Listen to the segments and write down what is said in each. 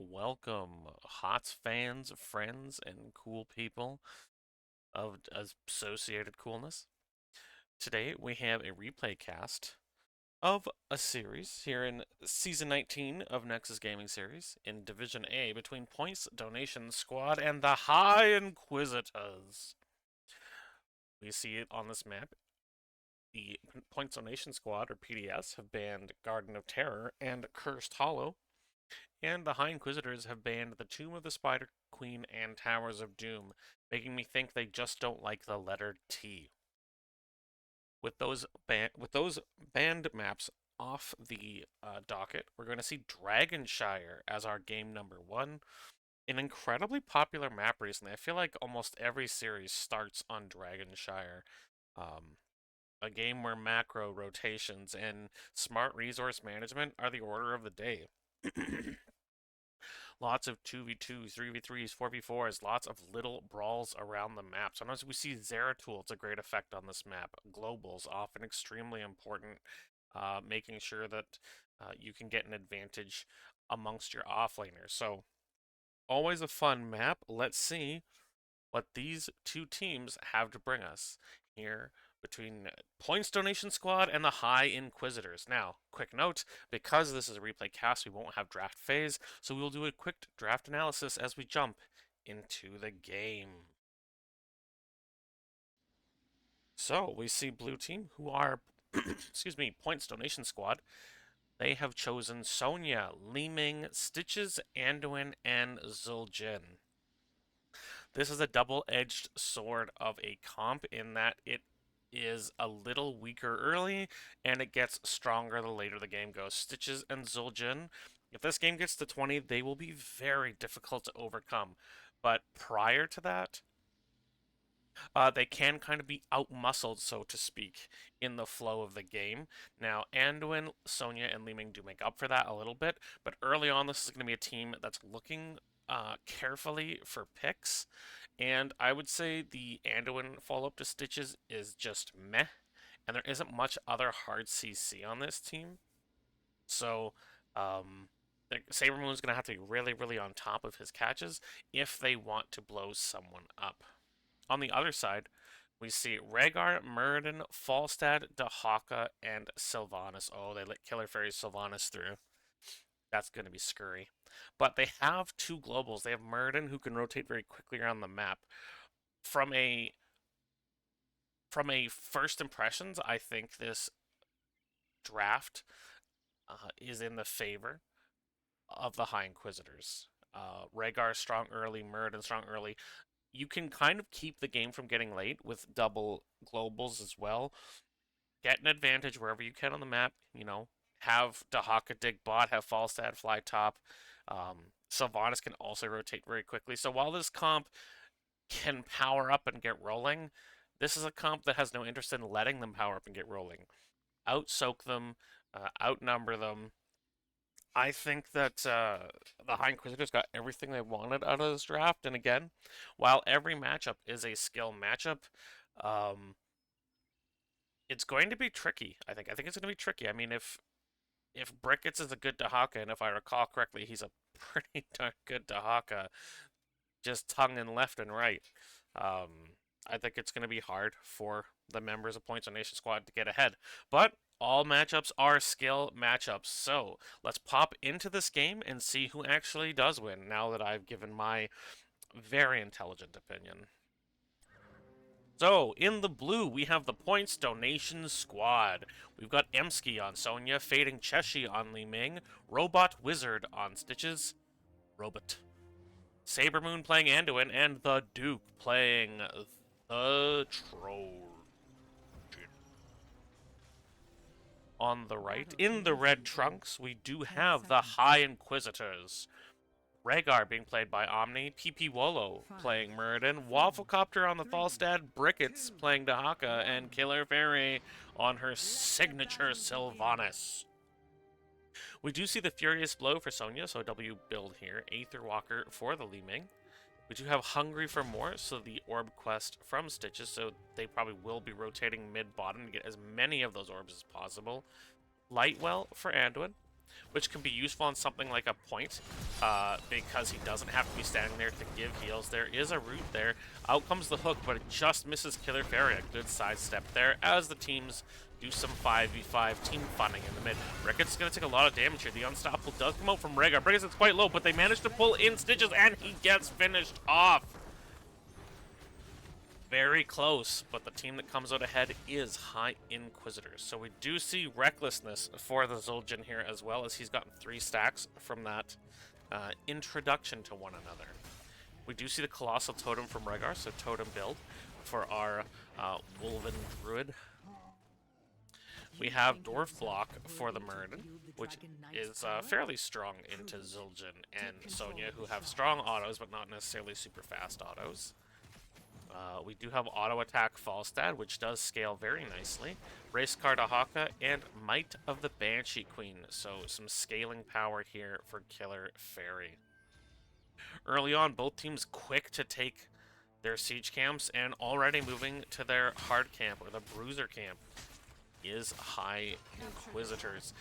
welcome, HOTS fans, friends, and cool people of associated coolness. Today we have a replay cast of a series here in Season 19 of Nexus Gaming Series in Division A between Points Donation Squad and the High Inquisitors. We see it on this map. The Points Donation Squad, or PDS, have banned Garden of Terror and Cursed Hollow, and the High Inquisitors have banned the Tomb of the Spider Queen and Towers of Doom, making me think they just don't like the letter T. With those banned maps off the docket, we're going to see Dragonshire as our game number one. An incredibly popular map recently. I feel like almost every series starts on Dragonshire. Um, a game where macro rotations and smart resource management are the order of the day. Lots of 2v2s, 3v3s, 4v4s, lots of little brawls around the map. Sometimes we see Zeratul, it's a great effect on this map. Globals, often extremely important, making sure that you can get an advantage amongst your offlaners. So, always a fun map. Let's see what these two teams have to bring us here between Points Donation Squad and the High Inquisitors. Now, quick note, because this is a replay cast, we won't have draft phase, so we will do a quick draft analysis as we jump into the game. So, we see blue team, who are, excuse me, Points Donation Squad. They have chosen Sonya, Li Ming, Stitches, Anduin, and Zul'jin. This is a double-edged sword of a comp in that it is a little weaker early and it gets stronger the later the game goes. Stitches and Zul'jin, if this game gets to 20, they will be very difficult to overcome. But prior to that, they can kind of be outmuscled, so to speak, in the flow of the game. Now, Anduin, Sonya, and Li Ming do make up for that a little bit, but early on, this is going to be a team that's looking carefully for picks, and I would say the Anduin follow-up to Stitches is just meh, and there isn't much other hard CC on this team. So, Saber Moon's going to have to be really, really on top of his catches if they want to blow someone up. On the other side, we see Rhaegar, Muradin, Falstad, Dahaka, and Sylvanas. Oh, they let Killer Fairy Sylvanas through. That's going to be scurry. But they have two globals. They have Muradin, who can rotate very quickly around the map. From a first impressions, I think this draft is in the favor of the High Inquisitors. Rhaegar strong early, Muradin strong early. You can kind of keep the game from getting late with double globals as well. Get an advantage wherever you can on the map. Have Dahaka dig bot, have Falstad fly top. Sylvanas can also rotate very quickly. So while this comp can power up and get rolling, this is a comp that has no interest in letting them power up and get rolling. Out soak them, outnumber them. I think that the High Inquisitors got everything they wanted out of this draft. And again, while every matchup is a skill matchup, um, it's going to be tricky. I think it's going to be tricky. I mean, if Brickets is a good Dahaka, and if I recall correctly, he's a pretty darn good Dahaka, just tongue and left and right. I think it's going to be hard for the members of Points on Nation Squad to get ahead. But all matchups are skill matchups. So let's pop into this game and see who actually does win now that I've given my very intelligent opinion. So, in the blue, we have the Points Donation Squad. We've got Emsky on Sonya, Fading Cheshi on Li Ming, Robot Wizard on Stitches, Robot. Saber Moon playing Anduin, and the Duke playing the Troll. On the right, in the red trunks, we do have the High Inquisitors. Rhaegar being played by Omni, PP Wolo playing Muradin, Wafflecopter on the Falstad, Brickets playing Dahaka, and Killer Fairy on her signature Sylvanas. We do see the Furious Blow for Sonya, so W build here. Aether Walker for the Li Ming. We do have Hungry for More, so the Orb Quest from Stitches, so they probably will be rotating mid-bottom to get as many of those orbs as possible. Lightwell for Anduin. which can be useful on something like a point, because he doesn't have to be standing there to give heals. There is a root there. Out comes the hook, but it just misses Killer Fairy. A good sidestep there as the teams do some 5v5 team funning in the mid. Ricketts going to take a lot of damage here. The Unstoppable does come out from Rhaegar. Brickets is quite low, but they manage to pull in Stitches, and he gets finished off. Very close, but the team that comes out ahead is High Inquisitors. So we do see recklessness for the Zul'jin here, as well as he's gotten 3 stacks from that introduction to one another. We do see the Colossal Totem from Rhaegar, so totem build for our Wolven Druid. We have Dwarf Block for the Murden, which is fairly strong into Zul'jin and Sonya, who have strong autos, but not necessarily super fast autos. We do have Auto Attack Falstad, which does scale very nicely. Race Car Dahaka, and Might of the Banshee Queen, so some scaling power here for Killer Fairy. Early on, both teams quick to take their siege camps, and already moving to their hard camp, or the bruiser camp, is High Inquisitors.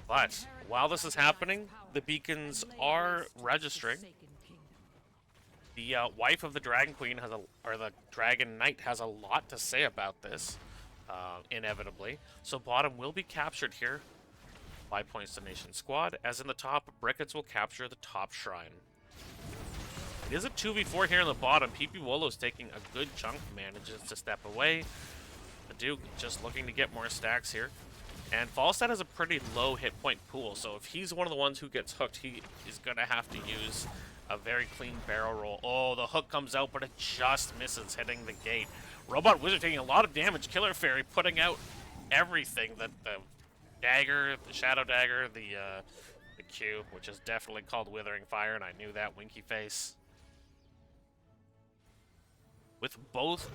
But while this is happening, the beacons are registering. The wife of the Dragon Queen has or the Dragon Knight has a lot to say about this, inevitably. So bottom will be captured here by Points Donation Squad, as in the top, Brickets will capture the top shrine. It is a 2v4 here in the bottom. PP Wolo's taking a good chunk, manages to step away. The Duke just looking to get more stacks here. And Falstad has a pretty low hit point pool, so if he's one of the ones who gets hooked, he is going to have to use a very clean barrel roll. Oh, the hook comes out, but it just misses hitting the gate. Robot Wizard taking a lot of damage. Killer Fairy putting out everything. The dagger, the Shadow Dagger, the Q, which is definitely called Withering Fire, and I knew that, winky face. With both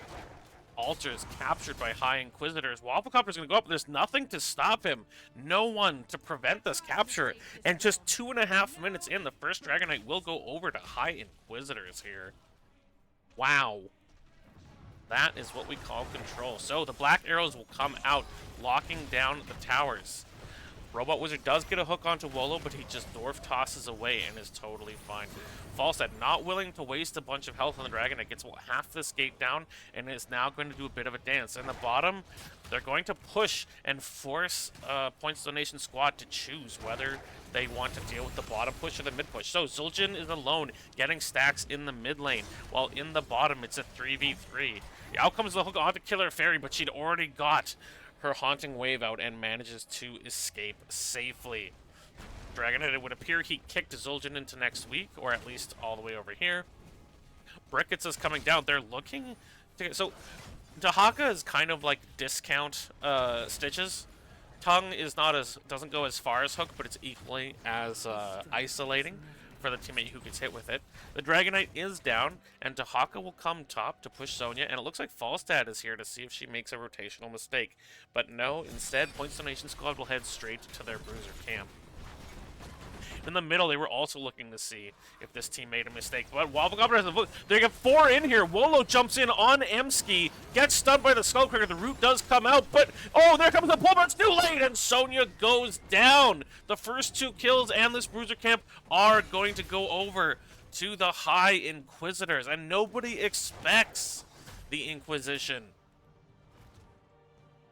altars captured by High Inquisitors, Wafflecopper's going to go up. There's nothing to stop him. No one to prevent this capture. And just 2.5 minutes in, the first Dragon Knight will go over to High Inquisitors here. Wow. That is what we call control. So the black arrows will come out, locking down the towers. Robot Wizard does get a hook onto Wolo, but he just dwarf tosses away and is totally fine. Falstad not willing to waste a bunch of health on the Dragon Knight, gets about half this gate down and is now going to do a bit of a dance. In the bottom, they're going to push and force Points Donation Squad to choose whether they want to deal with the bottom push or the mid push. So Zul'jin is alone, getting stacks in the mid lane, while in the bottom it's a 3v3. Out comes the hook onto Killer Fairy, but she'd already got her Haunting Wave out and manages to escape safely. Dragonhead, it would appear he kicked Zul'jin into next week, or at least all the way over here. Brickets is coming down. They're looking to... So, Dahaka is kind of like discount Stitches. Tongue is not as... doesn't go as far as Hook, but it's equally as isolating for the teammate who gets hit with it. The Dragon Knight is down, and Dahaka will come top to push Sonya, and it looks like Falstad is here to see if she makes a rotational mistake. But no, instead, Points Donation Squad will head straight to their bruiser camp. In the middle, they were also looking to see if this team made a mistake. But Wafflecopper has a vote. They get 4 in here. Wolo jumps in on Emski, gets stunned by the Skullcracker. The root does come out, but oh, there comes the pull, but it's too late, and Sonya goes down. The first 2 kills and this bruiser camp are going to go over to the High Inquisitors, and nobody expects the Inquisition.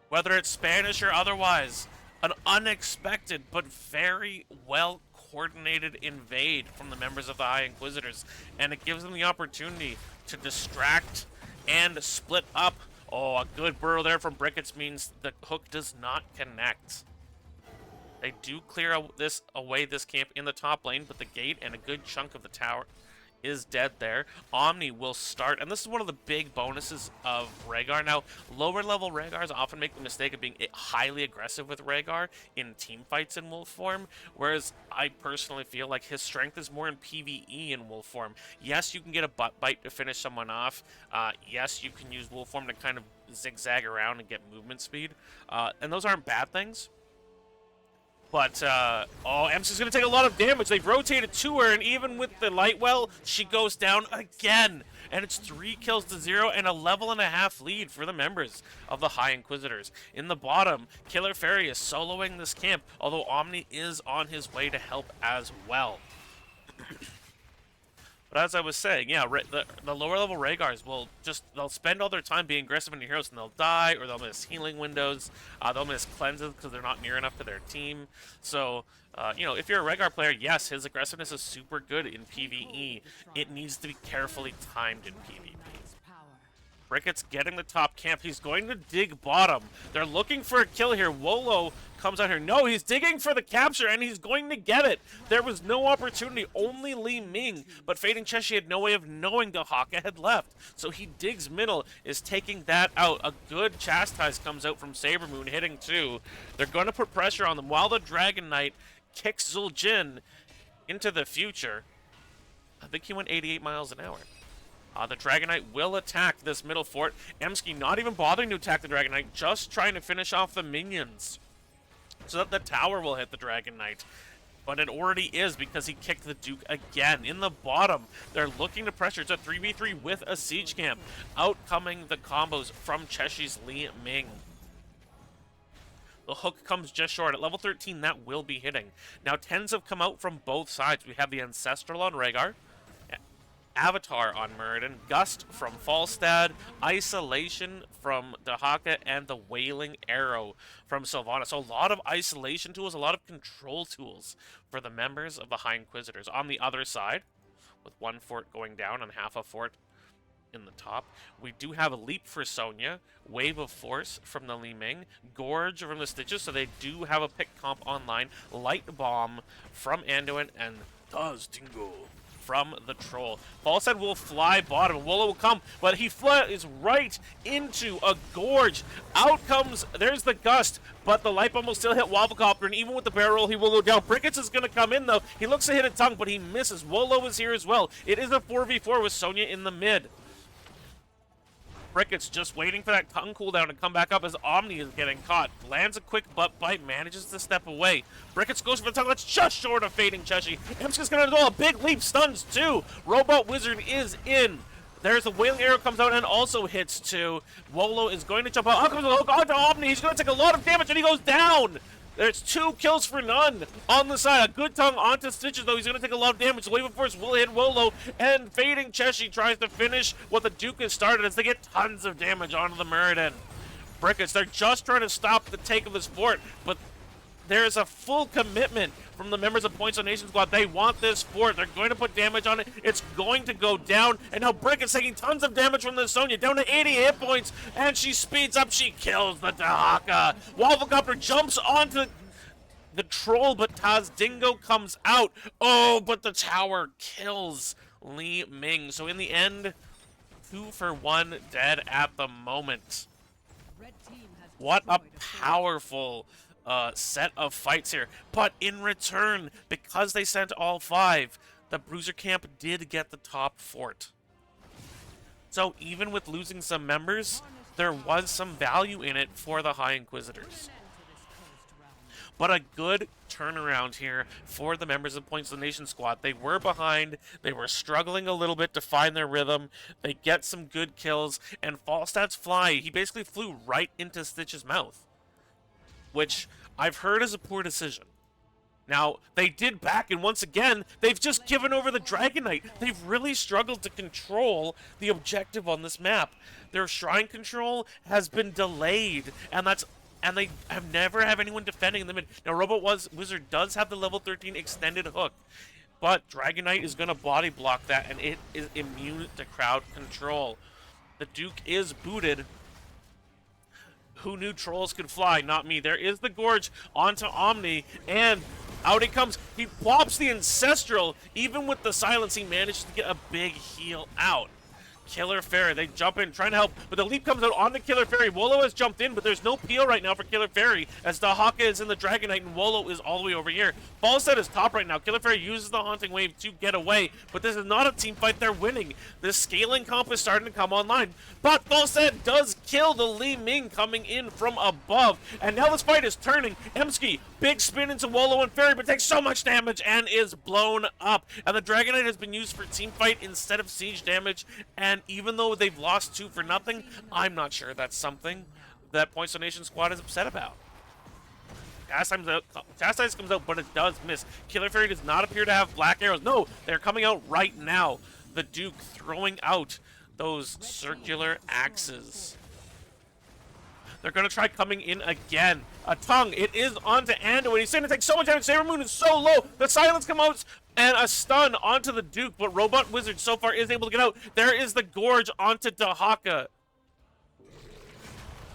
Whether it's Spanish or otherwise, an unexpected but very well coordinated invade from the members of the High Inquisitors, and it gives them the opportunity to distract and split up. Oh, a good burrow there from Brickets means the hook does not connect. They do clear away this camp in the top lane, but the gate and a good chunk of the tower is dead there. Omni will start, and this is one of the big bonuses of Rhaegar. Now, lower level Rhaegars often make the mistake of being highly aggressive with Rhaegar in team fights in wolf form, whereas I personally feel like his strength is more in PvE in wolf form. Yes, you can get a butt bite to finish someone off. Yes, you can use wolf form to kind of zigzag around and get movement speed, and those aren't bad things. But, oh, MC's going to take a lot of damage. They've rotated to her, and even with the light well, she goes down again. And it's 3 kills to 0 and a level and a half lead for the members of the High Inquisitors. In the bottom, Killer Fairy is soloing this camp, although Omni is on his way to help as well. But as I was saying, yeah, the lower level Rhaegars they'll spend all their time being aggressive in your heroes and they'll die, or they'll miss healing windows, they'll miss cleanses because they're not near enough to their team. So, you know, if you're a Rhaegar player, yes, his aggressiveness is super good in PvE. It needs to be carefully timed in PvP. Brickett's getting the top camp. He's going to dig bottom. They're looking for a kill here. Wolo comes out here. No, he's digging for the capture, and he's going to get it. There was no opportunity, only Li Ming. But Fading Cheshi had no way of knowing Dahaka had left. So he digs middle, is taking that out. A good Chastise comes out from Sabermoon, hitting 2. They're going to put pressure on them while the Dragon Knight kicks Zul'jin into the future. I think he went 88 miles an hour. The Dragon Knight will attack this middle fort. Emsky not even bothering to attack the Dragon Knight, just trying to finish off the minions so that the tower will hit the Dragon Knight. But it already is because he kicked the Duke again. In the bottom, they're looking to pressure. It's a 3v3 with a siege camp. Outcoming the combos from Cheshi's Li Ming. The hook comes just short. At level 13, that will be hitting. Now, 10s have come out from both sides. We have the Ancestral on Rhaegar, Avatar on Muradin, Gust from Falstad, Isolation from Dahaka, and the Wailing Arrow from Sylvana. So a lot of isolation tools, a lot of control tools for the members of the High Inquisitors. On the other side, with 1 fort going down and half a fort in the top, we do have a Leap for Sonya, Wave of Force from the Li Ming, Gorge from the Stitches, so they do have a pick comp online, Light Bomb from Anduin, and Does Dingo from the Troll. Falstad will fly bottom. Wolo will come, but he is right into a Gorge. Out comes, there's the Gust, but the Light Bomb will still hit Wafflecopter, and even with the barrel roll, he will go down. Brickets is going to come in, though. He looks to hit a tongue, but he misses. Wolo is here as well. It is a 4v4 with Sonya in the mid. Brickets just waiting for that tongue cooldown to come back up as Omni is getting caught. Lands a quick butt bite, manages to step away. Brickets goes for the tongue, that's just short of Fading Cheshi. Emska's gonna do a big leap, stuns 2. Robot Wizard is in. There's the Wailing Arrow comes out and also hits 2. Wolo is going to jump out. Out comes the hook onto Omni. He's going to take a lot of damage and he goes down. There's 2 kills for none on the side. A good tongue onto Stitches, though. He's going to take a lot of damage. The Wave of Force will hit Wolo, and Fading Cheshi tries to finish what the Duke has started as they get tons of damage onto the Muradin. Brickets, they're just trying to stop the take of this fort, but there is a full commitment from the members of Points on Nation Squad. They want this fort. They're going to put damage on it. It's going to go down. And now Bricket's taking tons of damage from the Sonya, down to 80 hit points. And she speeds up. She kills the Dahaka. Wafflecopter jumps onto the Troll, but Taz Dingo comes out. Oh, but the tower kills Li Ming. So in the end, 2 for 1 dead at the moment. What a powerful set of fights here. But in return, because they sent all 5, the Bruiser Camp did get the top fort. So even with losing some members, there was some value in it for the High Inquisitors. But a good turnaround here for the members of Points of the Nation Squad. They were behind. They were struggling a little bit to find their rhythm. They get some good kills. And Falstad's fly, he basically flew right into Stitch's mouth, which I've heard is a poor decision. Now, they did back, and once again, they've just given over the Dragon Knight. They've really struggled to control the objective on this map. Their Shrine control has been delayed, and they have never have anyone defending them. Now, Robot Wizard does have the level 13 extended hook, but Dragon Knight is going to body block that, and it is immune to crowd control. The Duke is booted. Who knew trolls could fly? Not me. There is the Gorge onto Omni, and out he comes. He plops the Ancestral. Even with the silence, he manages to get a big heal out. Killer Fairy, they jump in, trying to help, but the leap comes out on the Killer Fairy. Wolo has jumped in, but there's no peel right now for Killer Fairy, as Dahaka is in the Dragon Knight, and Wolo is all the way over here. Falstad is top right now. Killer Fairy uses the Haunting Wave to get away, but this is not a team fight, they're winning. The scaling comp is starting to come online, but Falstad does kill the Li Ming coming in from above, and now this fight is turning. Emski, big spin into Wolo and Fairy, but takes so much damage and is blown up, and the Dragon Knight has been used for team fight instead of siege damage, and even though they've lost 2 for nothing, I'm not sure that's something that Points Donation Squad is upset about. Chastise comes out, but it does miss. Killer Fairy does not appear to have black arrows. No, they're coming out right now. The Duke throwing out those circular axes. They're going to try coming in again. A tongue. It is onto Anduin. He's saying it takes so much damage. Saber Moon is so low. The silence comes out and a stun onto the Duke, but Robot Wizard so far is able to get out. There is the Gorge onto Dahaka.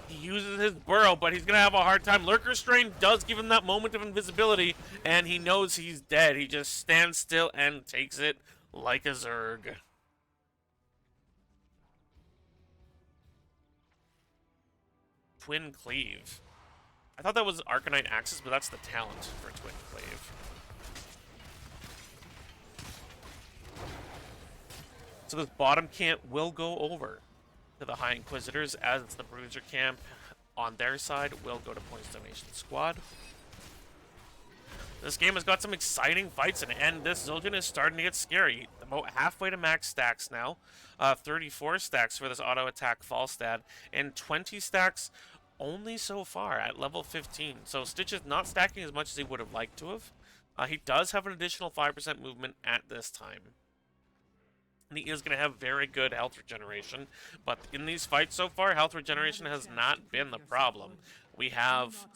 He uses his burrow, but he's going to have a hard time. Lurker Strain does give him that moment of invisibility, and he knows he's dead. He just stands still and takes it like a Zerg. Twin Cleave. I thought that was Arcanite Axis, but that's the talent for Twin Cleave. So this bottom camp will go over to the High Inquisitors, as the Bruiser camp on their side will go to Points Donation Squad. This game has got some exciting fights in it, and this Zildjian is starting to get scary. About halfway to max stacks now. 34 stacks for this auto attack Falstad, and 20 stacks only so far at level 15. So Stitch is not stacking as much as he would have liked to have. He does have an additional 5% movement at this time. And he is going to have very good health regeneration. But in these fights so far, health regeneration has not been the problem. We have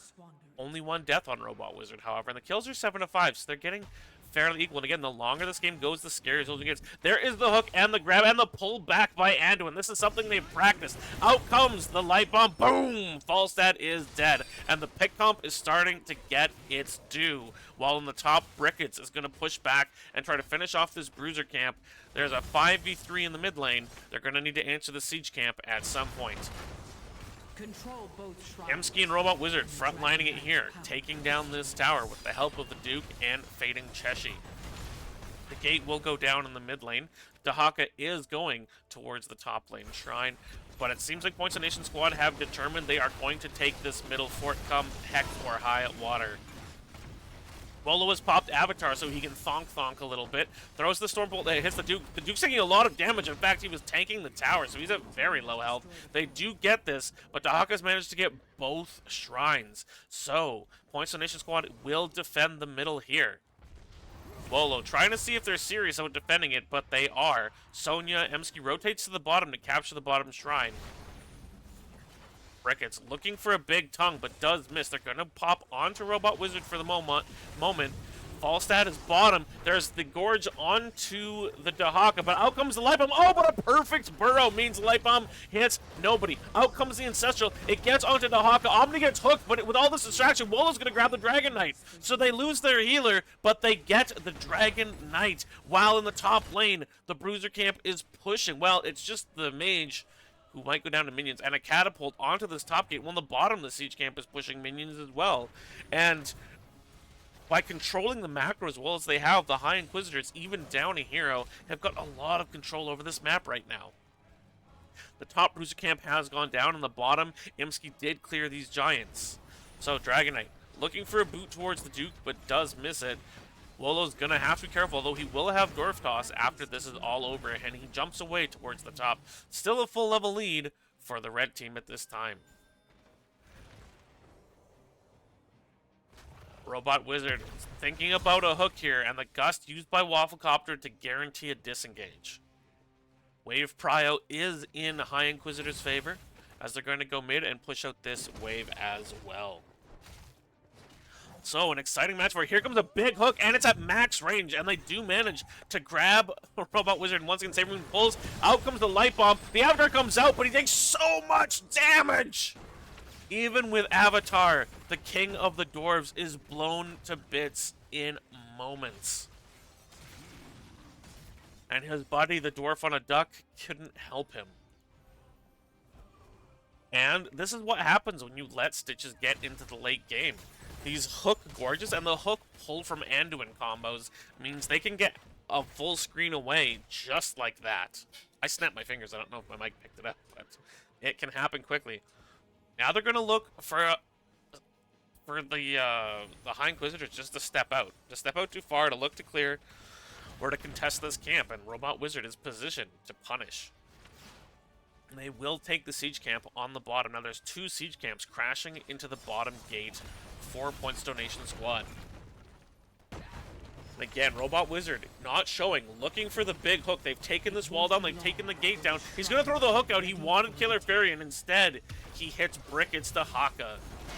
only 1 death on Robot Wizard, however, and the kills are 7 to 5, so they're getting fairly equal. And again, the longer this game goes, the scarier Zildjian gets. There is the hook and the grab and the pull back by Anduin. This is something they've practiced. Out comes the light bomb. Boom! Falstad is dead. And the pick comp is starting to get its due. While in the top, Brickets is going to push back and try to finish off this Bruiser camp. There's a 5v3 in the mid lane. They're going to need to answer the siege camp at some point. Emski and Robot Wizard frontlining it here, taking down this tower with the help of the Duke and fading Cheshi. The gate will go down in the mid lane. Dahaka is going towards the top lane shrine, but it seems like Points Donation Squad have determined they are going to take this middle fort come heck or high water. Wolo has popped Avatar so he can thonk a little bit. Throws the Stormbolt that hits the Duke. The Duke's taking a lot of damage. In fact, he was tanking the tower, so he's at very low health. They do get this, but Dahaka's managed to get both shrines. So, Points Donation Squad will defend the middle here. Wolo trying to see if they're serious about defending it, but they are. Sonya Emski rotates to the bottom to capture the bottom shrine. Brickets looking for a big tongue, but does miss. They're going to pop onto Robot Wizard for the moment. Falstad is bottom. There's the Gorge onto the Dahaka, but out comes the Light Bomb. Oh, but a perfect burrow means Light Bomb hits nobody. Out comes the Ancestral. It gets onto Dahaka. Omni gets hooked, but with all this distraction, Wolo's going to grab the Dragon Knight. So they lose their healer, but they get the Dragon Knight. While in the top lane, the Bruiser camp is pushing. Well, it's just the Mage who might go down to minions, and a catapult onto this top gate. Well, on the bottom, the siege camp is pushing minions as well. And by controlling the macro as well as they have, the High Inquisitors, even down a hero, have got a lot of control over this map right now. The top Bruiser camp has gone down, and the bottom, Imski did clear these giants. So, Dragon Knight looking for a boot towards the Duke, but does miss it. Wolo's gonna have to be careful, although he will have Dwarf Toss after this is all over, and he jumps away towards the top. Still a full level lead for the red team at this time. Robot Wizard thinking about a hook here, and the Gust used by Wafflecopter to guarantee a disengage. Wave Prio is in High Inquisitor's favor, as they're going to go mid and push out this wave as well. So, an exciting match where here comes a big hook, and it's at max range, and they do manage to grab Robot Wizard, and once again, Saber Moon pulls. Out comes the Light Bomb. The Avatar comes out, but he takes so much damage! Even with Avatar, the King of the Dwarves is blown to bits in moments. And his buddy, the dwarf on a duck, couldn't help him. And this is what happens when you let Stitches get into the late game. These hook gorges and the hook pull from Anduin combos means they can get a full screen away just like that. I snapped my fingers. I don't know if my mic picked it up, but it can happen quickly. Now they're going to look for the High Inquisitors just to step out. To step out too far, to look to clear, or to contest this camp, and Robot Wizard is positioned to punish. And they will take the siege camp on the bottom. Now there's 2 siege camps crashing into the bottom gate. 4 points donation squad. And again, Robot Wizard not showing, looking for the big hook. They've taken this wall down, they've taken the gate down. He's going to throw the hook out. He wanted Killer Fairy, and instead, he hits Brickets to Haka.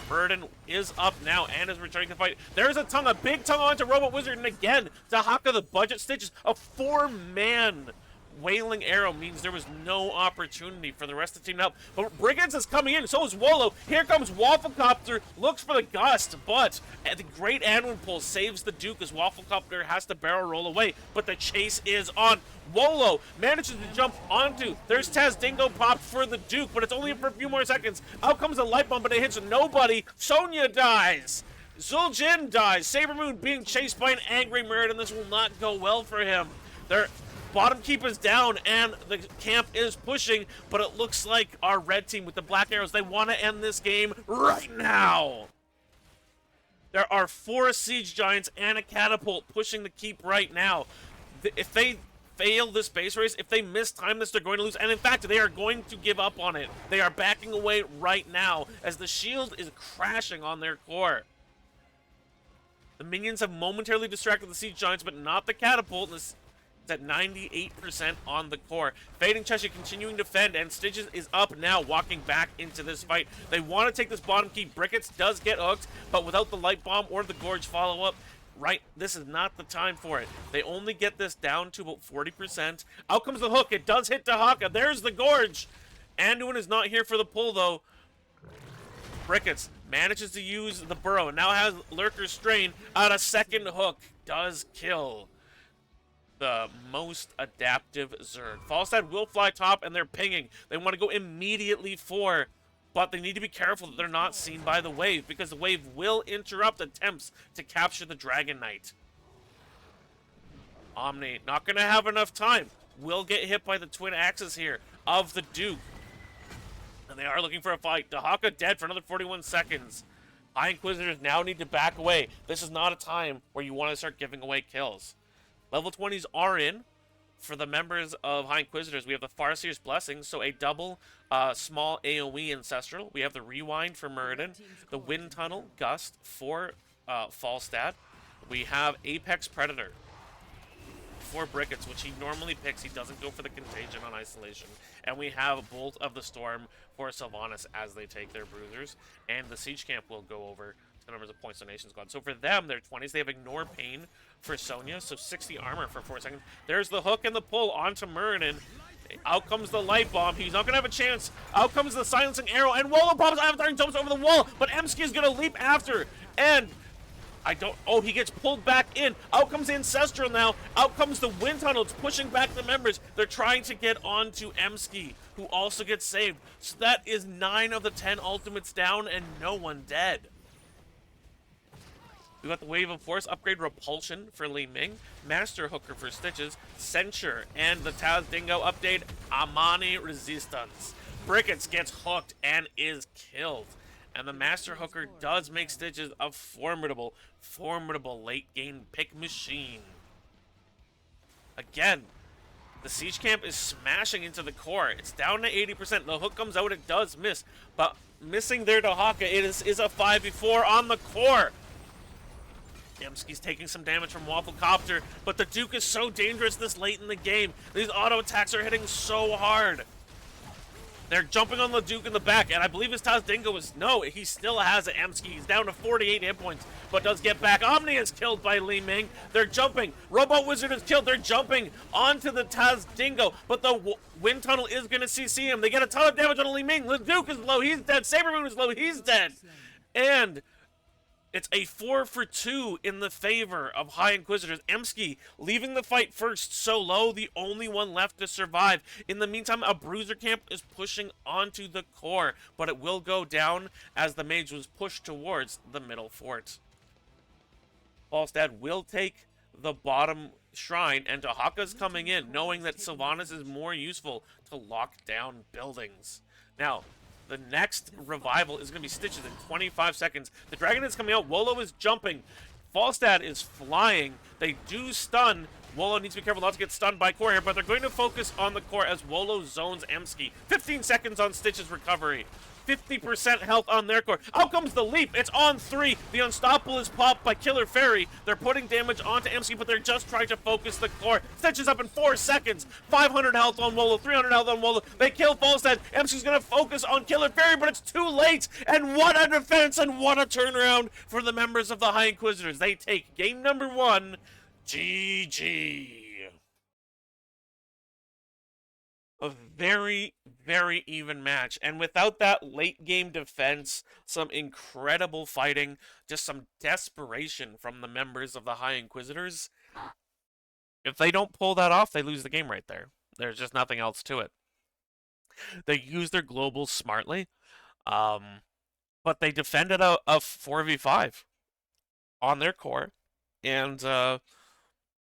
Burden is up now and is returning to fight. There's a tongue, a big tongue onto Robot Wizard, and again, to Haka, the budget Stitches. A 4-man Wailing Arrow means there was no opportunity for the rest of the team to help. But Brigands is coming in, so is Wolo. Here comes Wafflecopter, looks for the gust, but the great Anduin pull saves the Duke as Wafflecopter has to barrel roll away. But the chase is on. Wolo manages to jump onto. There's Tazdingo popped for the Duke, but it's only for a few more seconds. Out comes the light bomb, but it hits nobody. Sonya dies. Zul'jin dies. Saber Moon being chased by an angry Mirror, and this will not go well for him. They're bottom keep is down, and the camp is pushing, but it looks like our red team with the black arrows, they want to end this game right now. There are 4 siege giants and a catapult pushing the keep right now. If they fail this base race, if they mistime this, they're going to lose, and in fact, they are going to give up on it. They are backing away right now as the shield is crashing on their core. The minions have momentarily distracted the siege giants, but not the catapult. This at 98% on the core. Fading Cheshire continuing to defend, and Stitches is up now, walking back into this fight. They want to take this bottom key. Brickets does get hooked, but without the light bomb or the gorge follow-up, right, this is not the time for it. They only get this down to about 40%. Out comes the hook. It does hit Tahaka. There's the gorge. Anduin is not here for the pull, though. Brickets manages to use the burrow, and now has Lurker Strain on a second hook. Does kill the most adaptive Zerg. Falstad will fly top, and they're pinging. They want to go immediately for, but they need to be careful that they're not seen by the wave, because the wave will interrupt attempts to capture the Dragon Knight. Omni not going to have enough time. Will get hit by the twin axes here of the Duke. And they are looking for a fight. Dahaka dead for another 41 seconds. High Inquisitors now need to back away. This is not a time where you want to start giving away kills. Level 20s are in. For the members of High Inquisitors, we have the Farseer's Blessing, so a double small AoE Ancestral. We have the Rewind for Muradin, the Wind Tunnel Gust for Falstad. We have Apex Predator for Brickets, which he normally picks. He doesn't go for the Contagion on Isolation. And we have Bolt of the Storm for Sylvanas as they take their Bruisers. And the Siege Camp will go over the numbers of points donations gone. So for them, they're 20s. They have Ignore Pain for Sonya, so 60 armor for 4 seconds. There's the hook and the pull onto Muradin. Out comes the light bomb. He's not going to have a chance. Out comes the silencing arrow, and Wolo pops Avatar and jumps over the wall, but Emsky is going to leap after, and oh, he gets pulled back in. Out comes the Ancestral now. Out comes the Wind Tunnel. It's pushing back the members. They're trying to get onto Emsky, who also gets saved. So that is 9 of the 10 ultimates down and no one dead. We got the Wave of Force upgrade Repulsion for Li Ming, Master Hooker for Stitches, Censure, and the Taz Dingo update Amani Resistance. Brickets gets hooked and is killed. And the Master Hooker does make Stitches a formidable late game pick machine. Again, the Siege Camp is smashing into the core. It's down to 80%. The hook comes out, it does miss. But missing there to Haka, it is a 5v4 on the core. Emsky's taking some damage from Wafflecopter, but the Duke is so dangerous this late in the game. These auto attacks are hitting so hard. They're jumping on the Duke in the back, and I believe his Tazdingo is... No, he still has it, Emsky. He's down to 48 hit points, but does get back. Omni is killed by Li Ming. They're jumping. Robot Wizard is killed. They're jumping onto the Tazdingo, but the Wind Tunnel is going to CC him. They get a ton of damage on Li Ming. The Duke is low. He's dead. Saber Moon is low. He's dead. And It's a 4 for 2 in the favor of High Inquisitors. Emsky leaving the fight first, solo, the only one left to survive. In the meantime, a Bruiser Camp is pushing onto the core, but it will go down as the mage was pushed towards the middle fort. Falstad will take the bottom shrine, and Dahaka's coming in, knowing that Sylvanas is more useful to lock down buildings. Now, the next revival is going to be Stitches in 25 seconds. The dragon is coming out. Wolo is jumping. Falstad is flying. They do stun. Wolo needs to be careful not to get stunned by core here, but they're going to focus on the core as Wolo zones Emsky. 15 seconds on Stitch's recovery. 50% health on their core. Out comes the leap. It's on 3. The Unstoppable is popped by Killer Fairy. They're putting damage onto Emsky, but they're just trying to focus the core. Stitch is up in 4 seconds. 500 health on Wolo, 300 health on Wolo. They kill Falstad. Emsky's going to focus on Killer Fairy, but it's too late. And what a defense and what a turnaround for the members of the High Inquisitors. They take game number 1. GG. A very, very even match. And without that late game defense, some incredible fighting, just some desperation from the members of the High Inquisitors, if they don't pull that off, they lose the game right there. There's just nothing else to it. They use their globals smartly, but they defended a 4v5 on their core. And,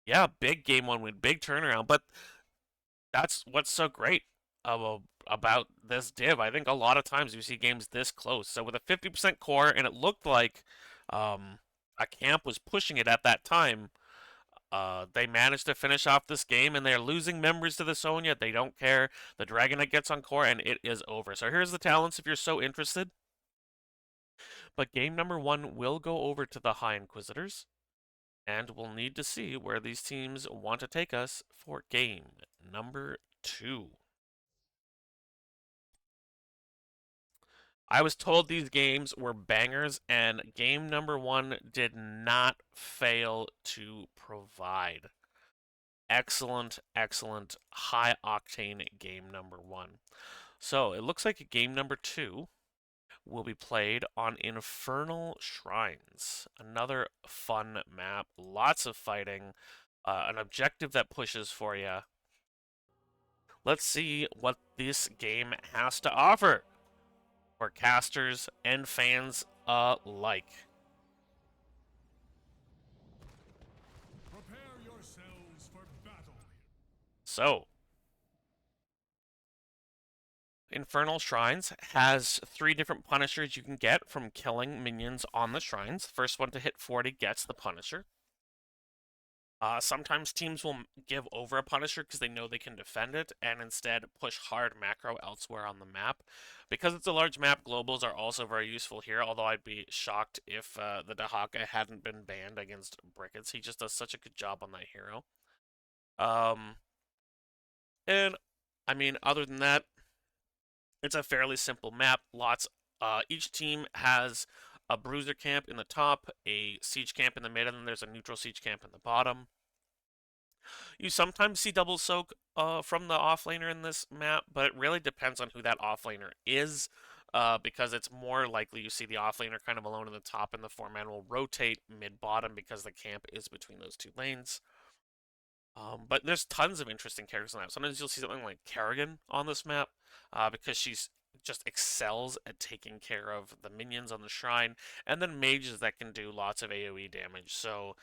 yeah, big game 1 win, big turnaround. But that's what's so great about this div. I think a lot of times you see games this close. So with a 50% core, and it looked like a camp was pushing it at that time, they managed to finish off this game, and they're losing members to the Sonya. They don't care. The Dragonite gets on core, and it is over. So here's the talents if you're so interested. But game number 1 will go over to the High Inquisitors, and we'll need to see where these teams want to take us for game number 2. I was told these games were bangers, and game number 1 did not fail to provide. Excellent, excellent, high octane game number 1. So it looks like game number 2 will be played on Infernal Shrines. Another fun map, lots of fighting, an objective that pushes for you. Let's see what this game has to offer for casters and fans alike. Prepare yourselves for battle. So, Infernal Shrines has 3 different punishers you can get from killing minions on the shrines. First one to hit 40 gets the punisher. Sometimes teams will give over a punisher because they know they can defend it and instead push hard macro elsewhere on the map. Because it's a large map, globals are also very useful here, although I'd be shocked if the Dahaka hadn't been banned against Brickets. He just does such a good job on that hero. And, I mean, other than that, it's a fairly simple map. Each team has a bruiser camp in the top, a siege camp in the mid, and then there's a neutral siege camp in the bottom. You sometimes see double soak from the offlaner in this map, but it really depends on who that offlaner is, because it's more likely you see the offlaner kind of alone in the top, and the 4-man will rotate mid-bottom because the camp is between those 2 lanes. But there's tons of interesting characters on that. Sometimes you'll see something like Kerrigan on this map, because she's just excels at taking care of the minions on the shrine, and then mages that can do lots of AoE damage. So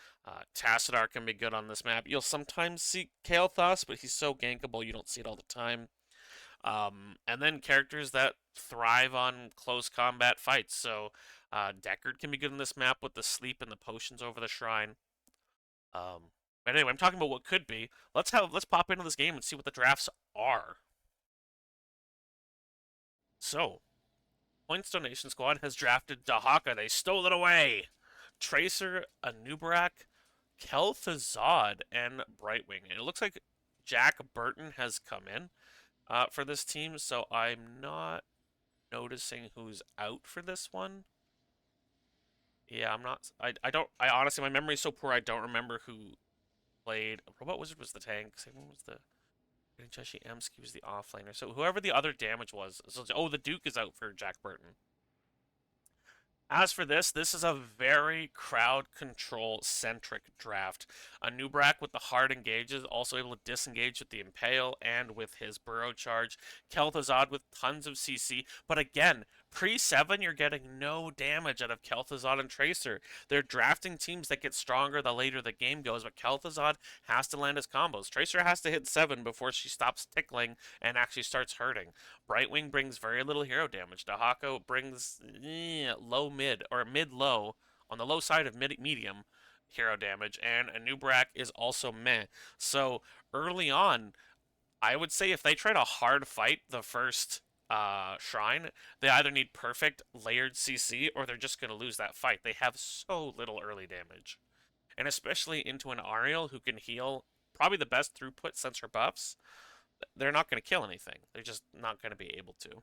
Tassadar can be good on this map. You'll sometimes see Kael'thas, but he's so gankable you don't see it all the time. And then characters that thrive on close combat fights. So Deckard can be good on this map with the sleep and the potions over the shrine. But anyway, I'm talking about what could be. Let's pop into this game and see what the drafts are. So, Points Donation Squad has drafted Dahaka. They stole it away. Tracer, Anubarak, Kel'Thuzad, and Brightwing. And it looks like Jack Burton has come in for this team, so I'm not noticing who's out for this one. Yeah, I'm not. I honestly, my memory is so poor, I don't remember who played. Robot Wizard was the tank. Same was the. Cheshi Emsky was the offlaner. So whoever the other damage was. So, oh, the Duke is out for Jack Burton. As for this is a very crowd control centric draft. A Nubrak with the hard engages, also able to disengage with the Impale and with his Burrow Charge. Kel'Thuzad with tons of CC, but again, pre-7 you're getting no damage out of Kel'Thuzad and Tracer. They're drafting teams that get stronger the later the game goes, but Kel'Thuzad has to land his combos. Tracer has to hit 7 before she stops tickling and actually starts hurting. Brightwing brings very little hero damage. Dahako brings low mid or mid low on the low side of medium hero damage, and Anubrak is also meh. So early on, I would say if they try to hard fight the first shrine, they either need perfect layered CC or they're just going to lose that fight. They have so little early damage. And especially into an Ariel who can heal probably the best throughput since her buffs, they're not going to kill anything. They're just not going to be able to.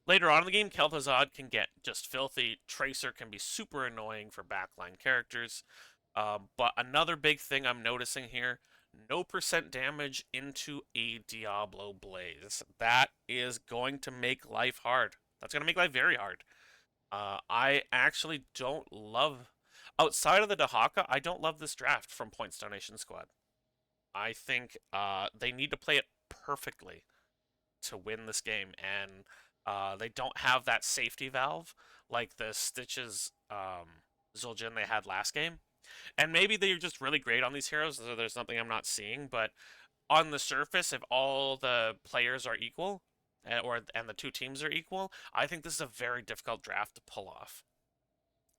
Later on in the game, Kel'Thuzad can get just filthy. Tracer can be super annoying for backline characters. But another big thing I'm noticing here, no percent damage into a Diablo Blaze. That is going to make life hard. That's going to make life very hard. I actually don't love, outside of the Dahaka, I don't love this draft from Points Donation Squad. I think they need to play it perfectly to win this game, and they don't have that safety valve like the Stitches Zul'jin they had last game. And maybe they're just really great on these heroes, so there's something I'm not seeing. But on the surface, if all the players are equal, and the two teams are equal, I think this is a very difficult draft to pull off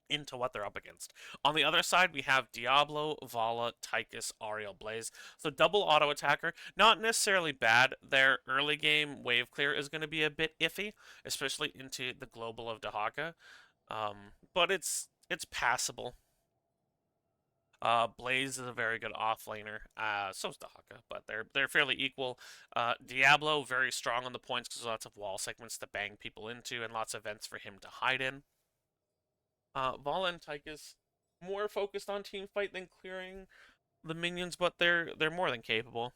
into what they're up against. On the other side, we have Diablo, Vala, Tychus, Ariel, Blaze. So double auto attacker, not necessarily bad. Their early game wave clear is going to be a bit iffy, especially into the global of Dahaka. But it's passable. Blaze is a very good offlaner. So's Dahaka, but they're fairly equal. Diablo very strong on the points because there's lots of wall segments to bang people into and lots of vents for him to hide in. Vala and Tychus more focused on team fight than clearing the minions, but they're more than capable.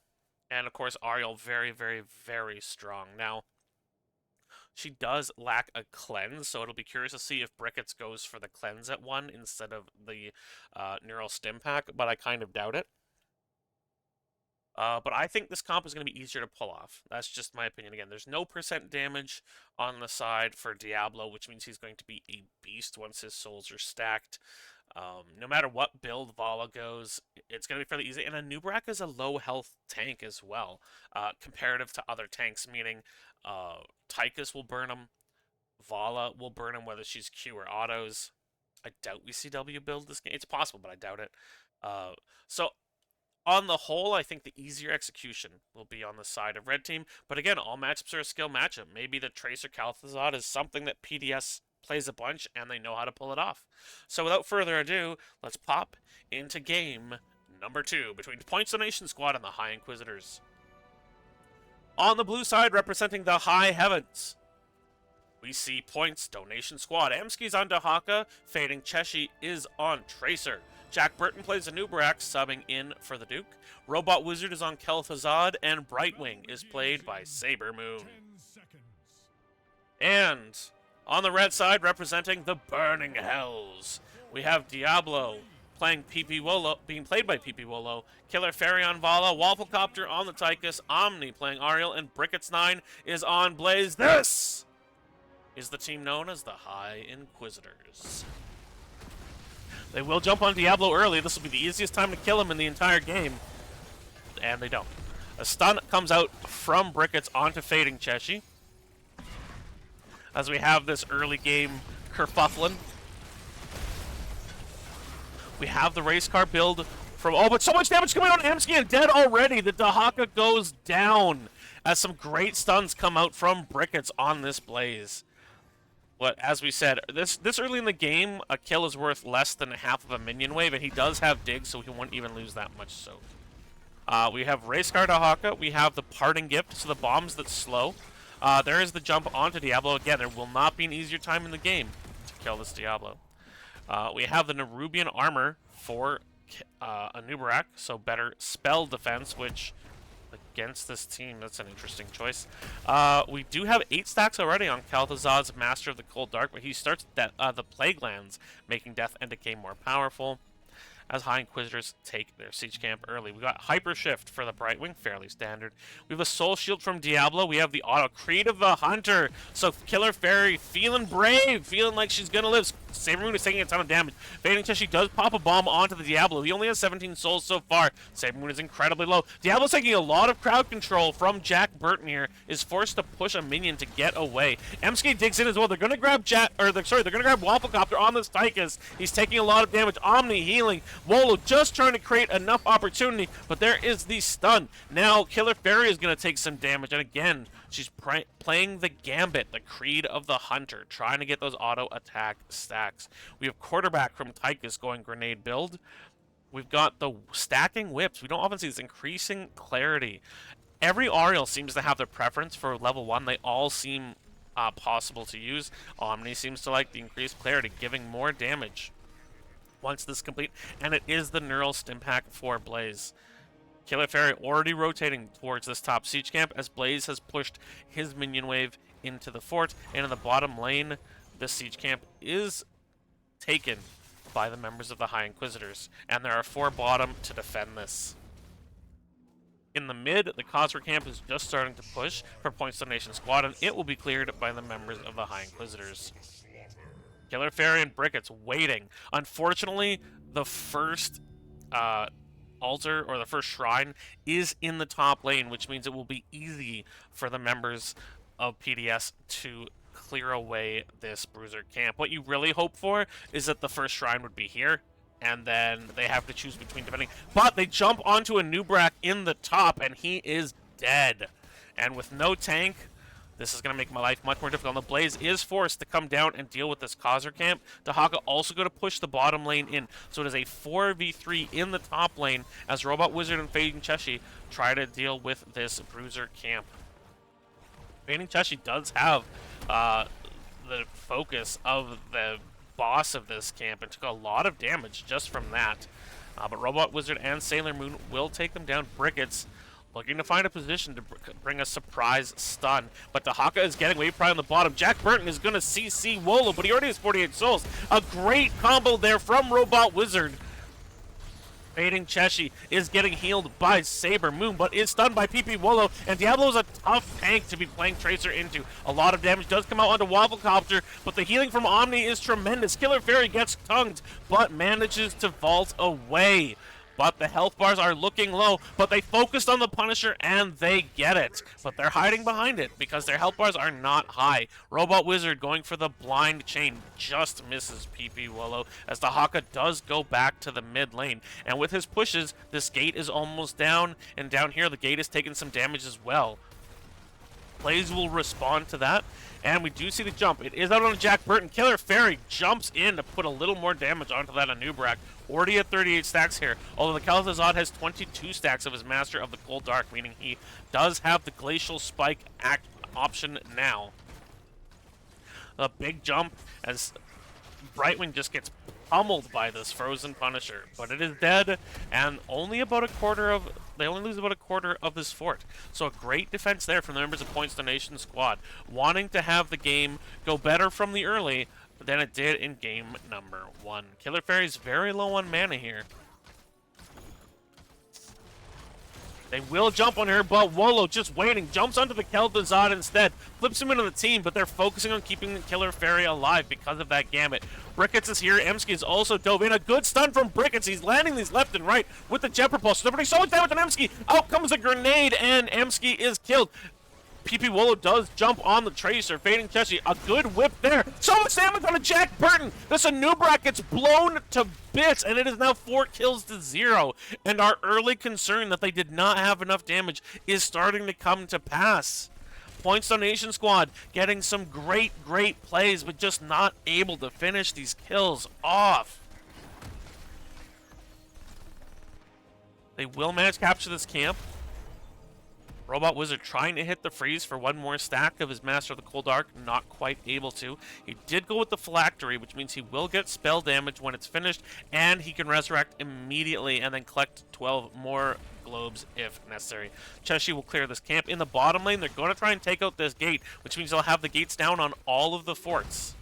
And of course, Ariel very, very, very strong. Now, she does lack a cleanse, so it'll be curious to see if Brickets goes for the cleanse at 1 instead of the neural stim pack, but I kind of doubt it. But I think this comp is going to be easier to pull off. That's just my opinion. Again, there's no percent damage on the side for Diablo, which means he's going to be a beast once his souls are stacked. No matter what build Vala goes, it's going to be fairly easy. And Anubrak is a low health tank as well, comparative to other tanks, meaning Tychus will burn him, Vala will burn him, whether she's Q or autos. I doubt we see W build this game. It's possible, but I doubt it. So on the whole, I think the easier execution will be on the side of red team. But again, all matchups are a skill matchup. Maybe the Tracer Kalthazad is something that PDS plays a bunch and they know how to pull it off. So without further ado, let's pop into game number 2 between Points Donation Squad and the High Inquisitors. On the blue side, representing the High Heavens, we see Points Donation Squad. Emski's on Dahaka, Fading Cheshi is on Tracer. Jack Burton plays Anubrak, subbing in for the Duke. Robot Wizard is on Kel'Thuzad, and Brightwing is played by Saber Moon. And on the red side, representing the Burning Hells, we have Diablo playing PP Wolo, being played by PP Wolo, Killer Fairy on Vala, Wafflecopter on the Tychus, Omni playing Ariel, and Brickets9 is on Blaze. This is the team known as the High Inquisitors. They will jump on Diablo early. This will be the easiest time to kill him in the entire game. And they don't. A stun comes out from Brickets onto Fading Cheshi, as we have this early game kerfuffling. We have the race car build from... Oh, but so much damage coming on Emski and dead already. The Dahaka goes down as some great stuns come out from Brickets on this Blaze. But as we said, this early in the game, a kill is worth less than half of a minion wave, and he does have dig, so he won't even lose that much soak. We have Race Car Dahaka. We have the Parting Gift, so the bombs that slow. There is the jump onto Diablo. Again, there will not be an easier time in the game to kill this Diablo. We have the Nerubian Armor for Anubarak, so better spell defense, which Against this team, that's an interesting choice. We do have 8 stacks already on Kalthazad's Master of the Cold Dark, but he starts the Plague Lands, making Death and Decay more powerful as High Inquisitors take their siege camp early. We got Hyper Shift for the Brightwing, fairly standard. We have a Soul Shield from Diablo. We have the Auto Creed of the Hunter. So Killer Fairy feeling brave, feeling like she's gonna live. Saber Moon is taking a ton of damage. Fading Cheshi does pop a bomb onto the Diablo. He only has 17 souls so far. Saber Moon is incredibly low. Diablo's taking a lot of crowd control from Jack Burton here. Is forced to push a minion to get away. Emsky digs in as well. They're gonna grab they're gonna grab Wafflecopter on this Tychus. He's taking a lot of damage. Omni healing. Wolo just trying to create enough opportunity, but there is the stun. Now Killer Fairy is gonna take some damage, and again, she's playing the Gambit, the Creed of the Hunter, trying to get those auto attack stacks. We have Quarterback from Tychus going grenade build. We've got the stacking whips. We don't often see this increasing clarity. Every Ariel seems to have their preference for level 1. They all seem possible to use. Omni seems to like the increased clarity, giving more damage once this is complete, and it is the Neural Stim Pack for Blaze. Killer Fairy already rotating towards this top siege camp as Blaze has pushed his minion wave into the fort, and in the bottom lane, the siege camp is taken by the members of the High Inquisitors, and there are 4 bottom to defend this. In the mid, the Cosper camp is just starting to push for Points Donation Squad, and it will be cleared by the members of the High Inquisitors. Killer Fairy and Brickets waiting. Unfortunately, the first altar, or the first shrine, is in the top lane, which means it will be easy for the members of PDS to clear away this Bruiser camp. What you really hope for is that the first shrine would be here, and then they have to choose between defending. But they jump onto a Nubrak in the top, and he is dead. And with no tank, this is going to make my life much more difficult. And the Blaze is forced to come down and deal with this Causer camp. Dahaka also going to push the bottom lane in. So it is a 4v3 in the top lane as Robot Wizard and Fading Cheshi try to deal with this Bruiser camp. Fading Cheshi does have the focus of the boss of this camp and took a lot of damage just from that. But Robot Wizard and Sailor Moon will take them down. Brickets looking to find a position to bring a surprise stun. But Dahaka is getting wave pride on the bottom. Jack Burton is going to CC Wolo, but he already has 48 souls. A great combo there from Robot Wizard. Fading Cheshi is getting healed by Saber Moon, but is stunned by PP Wolo, and Diablo is a tough tank to be playing Tracer into. A lot of damage does come out onto Wafflecopter, but the healing from Omni is tremendous. Killer Fairy gets tongued, but manages to vault away. But the health bars are looking low, but they focused on the Punisher and they get it. But they're hiding behind it because their health bars are not high. Robot Wizard going for the blind chain just misses PP Wolo as the Haka does go back to the mid lane. And with his pushes, this gate is almost down, and down here the gate is taking some damage as well. Blaze will respond to that, and we do see the jump. It is out on Jack Burton. Killer Fairy jumps in to put a little more damage onto that Anubrak. Already at 38 stacks here, although the Kalthazad has 22 stacks of his Master of the Cold Dark, meaning he does have the Glacial Spike option now. A big jump as Brightwing just gets pummeled by this Frozen Punisher, but it is dead, and only about a quarter of they only lose about a quarter of this fort. So a great defense there from the members of Points Donation Squad, wanting to have the game go better from the early than it did in game number 1. Killer Fairy's very low on mana here. They will jump on her, but Wolo just waiting. Jumps onto the Kel'Thuzad instead. Flips him into the team, but they're focusing on keeping the Killer Fairy alive because of that Gambit. Brickets is here. Emsky is also dove in. A good stun from Brickets. He's landing these left and right with the Jet Propulse. They're putting so much damage on Emsky. Out comes a grenade, and Emsky is killed. PP Wolo does jump on the Tracer. Fading Cheshi, a good whip there. So much damage on a Jack Burton. This Anubrak gets blown to bits, and it is now 4 kills to 0. And our early concern that they did not have enough damage is starting to come to pass. Points Donation Squad getting some great plays, but just not able to finish these kills off. They will manage to capture this camp. Robot Wizard trying to hit the freeze for one more stack of his Master of the Cold Arc, not quite able to. He did go with the Phylactery, which means he will get spell damage when it's finished, and he can resurrect immediately and then collect 12 more globes if necessary. Cheshi will clear this camp. In the bottom lane, they're going to try and take out this gate, which means they'll have the gates down on all of the forts.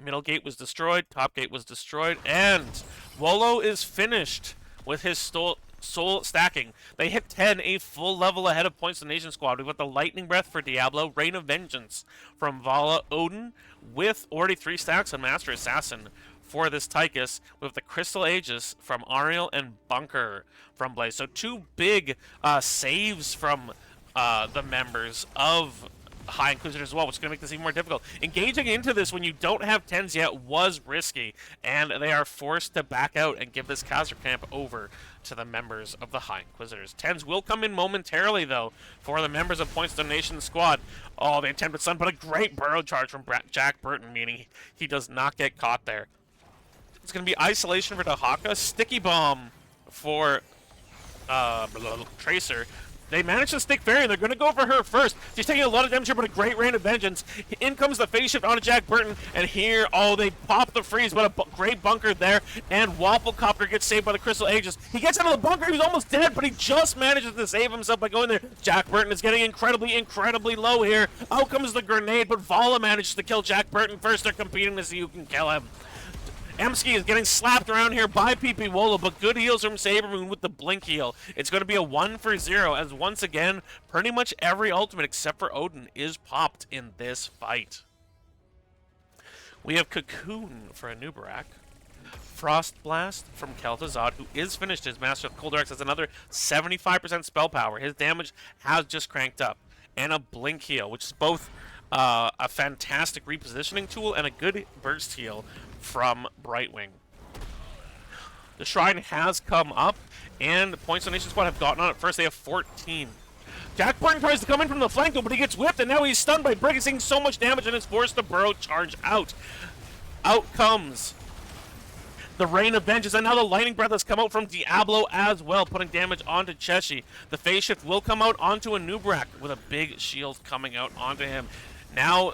Middle gate was destroyed, top gate was destroyed, and Wolo is finished with his soul stacking. They hit 10, a full level ahead of Points of the Nation squad. We've got the Lightning Breath for Diablo, Rain of Vengeance from Vala, Odin, with already 3 stacks on Master Assassin for this Tychus, with the Crystal Aegis from Ariel and Bunker from Blaze. So 2 big saves from the members of High Inquisitors as well, which is going to make this even more difficult. Engaging into this when you don't have 10s yet was risky, and they are forced to back out and give this Khazar camp over to the members of the High Inquisitors. 10s will come in momentarily, though, for the members of Points Donation squad. Oh, they attempted stun, but a great burrow charge from Jack Burton, meaning he does not get caught there. It's going to be isolation for Dahaka, sticky bomb for Tracer. They managed to stick Fairy, and they're going to go for her first. She's taking a lot of damage here, but a great Rain of Vengeance. In comes the phase shift onto Jack Burton, and here, oh, they pop the freeze, but a great bunker there, and Wafflecopter gets saved by the Crystal Aegis. He gets out of the bunker, he was almost dead, but he just manages to save himself by going there. Jack Burton is getting incredibly low here. Out comes the grenade, but Vala manages to kill Jack Burton first. They're competing to see who can kill him. Emsky is getting slapped around here by PP Wolo, but good heals from Sabermoon with the blink heal. It's going to be a 1-for-0, as once again, pretty much every ultimate except for Odin is popped in this fight. We have Cocoon for Anubarak. Frost Blast from Kel'Thuzad, who is finished his Master of Cold Arcs, has another 75% spell power. His damage has just cranked up. And a blink heal, which is both a fantastic repositioning tool and a good burst heal from Brightwing. The Shrine has come up, and Points of Nation Squad have gotten on it first. They have 14. Jack Burton tries to come in from the flank, though, but he gets whipped, and now he's stunned by Brick, seeing so much damage, and is forced to burrow charge out. Out comes the Rain of Vengeance, and now the Lightning Breath has come out from Diablo as well, putting damage onto Cheshi. The phase shift will come out onto Anubarak with a big shield coming out onto him. Now,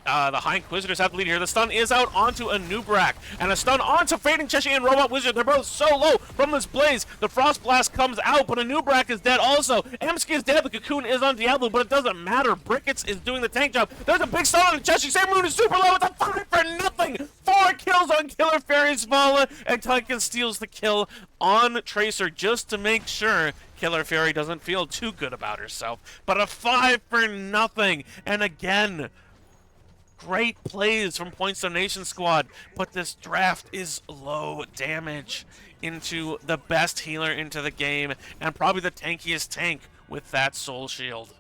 the High Inquisitors have the lead here. The stun is out onto Anubarak, and a stun onto Fading Cheshi and Robot Wizard. They're both so low from this blaze. The Frost Blast comes out, but Anubarak is dead also. Emsky is dead. The Cocoon is on Diablo, but it doesn't matter. Brickets is doing the tank job. There's a big stun on Cheshi. Sabermoon is super low. It's a 5 for nothing. 4 kills on Killer Fairy's Vala, and Tychus steals the kill on Tracer just to make sure Killer Fairy doesn't feel too good about herself. But a 5 for nothing, and again, great plays from Points Donation Squad, but this draft is low damage into the best healer into the game, and probably the tankiest tank with that Soul Shield.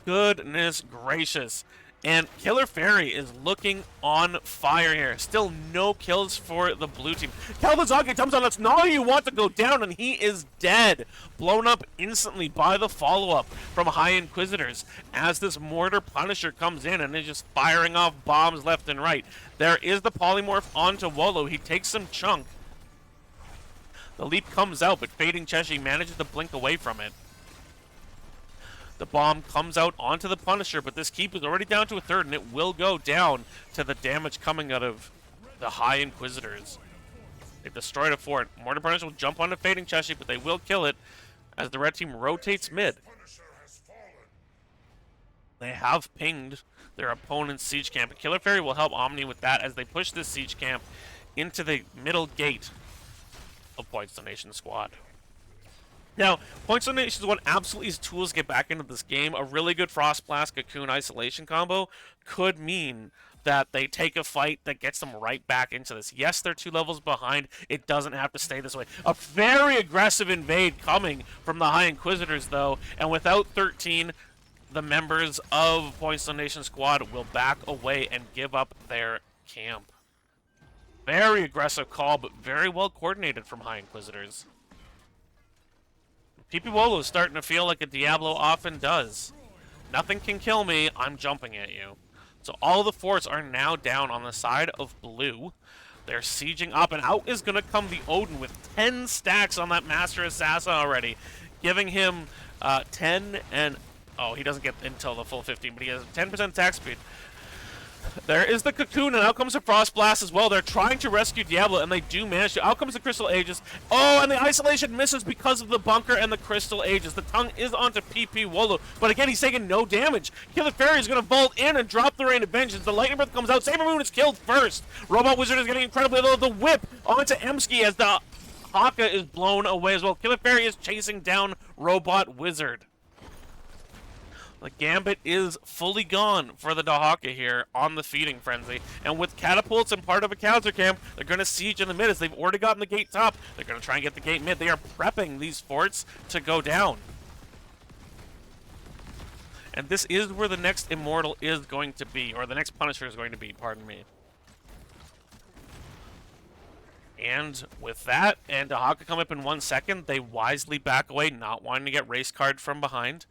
Goodness gracious. And Killer Fairy is looking on fire here. Still no kills for the blue team. Kel'Thuzad comes on. That's not how you want to go down, and he is dead. Blown up instantly by the follow-up from High Inquisitors as this Mortar Punisher comes in and is just firing off bombs left and right. There is the Polymorph onto Wolo. He takes some chunk. The leap comes out, but Fading Cheshi manages to blink away from it. The bomb comes out onto the Punisher, but this keep is already down to a third, and it will go down to the damage coming out of the High Inquisitors. They've destroyed a fort. Mortar Punisher will jump onto Fading Cheshi, but they will kill it as the red team rotates mid. They have pinged their opponent's siege camp. Killer Fairy will help Omni with that as they push this siege camp into the middle gate of Points Donation Squad. Now, Points Donation Squad absolutely has tools to get back into this game. A really good Frost Blast Cocoon Isolation combo could mean that they take a fight that gets them right back into this. Yes, they're 2 levels behind. It doesn't have to stay this way. A very aggressive invade coming from the High Inquisitors, though, and without 13, the members of Points Donation Squad will back away and give up their camp. Very aggressive call, but very well coordinated from High Inquisitors. PP Wolo is starting to feel like a Diablo often does. Nothing can kill me, I'm jumping at you. So all the forts are now down on the side of blue. They're sieging up, and out is going to come the Odin with 10 stacks on that Master Assassin already. giving him 10 and... Oh, he doesn't get until the full 15, but he has 10% attack speed. There is the Cocoon, and out comes the Frost Blast as well. They're trying to rescue Diablo, and they do manage to. Out comes the Crystal Aegis. Oh, and the Isolation misses because of the Bunker and the Crystal Aegis. The Tongue is onto PP Wolo, but again, he's taking no damage. Killer Fairy is going to vault in and drop the Rain of Vengeance. The Lightning Breath comes out. Saber Moon is killed first. Robot Wizard is getting incredibly low. The Whip onto Emsky as the Haka is blown away as well. Killer Fairy is chasing down Robot Wizard. The Gambit is fully gone for the Dahaka here on the Feeding Frenzy. And with catapults and part of a counter camp, they're going to siege in the mid as they've already gotten the gate top. They're going to try and get the gate mid. They are prepping these forts to go down. And this is where the next Immortal is going to be, or the next Punisher is going to be, pardon me. And with that, and Dahaka come up in 1 second, they wisely back away, not wanting to get race card from behind.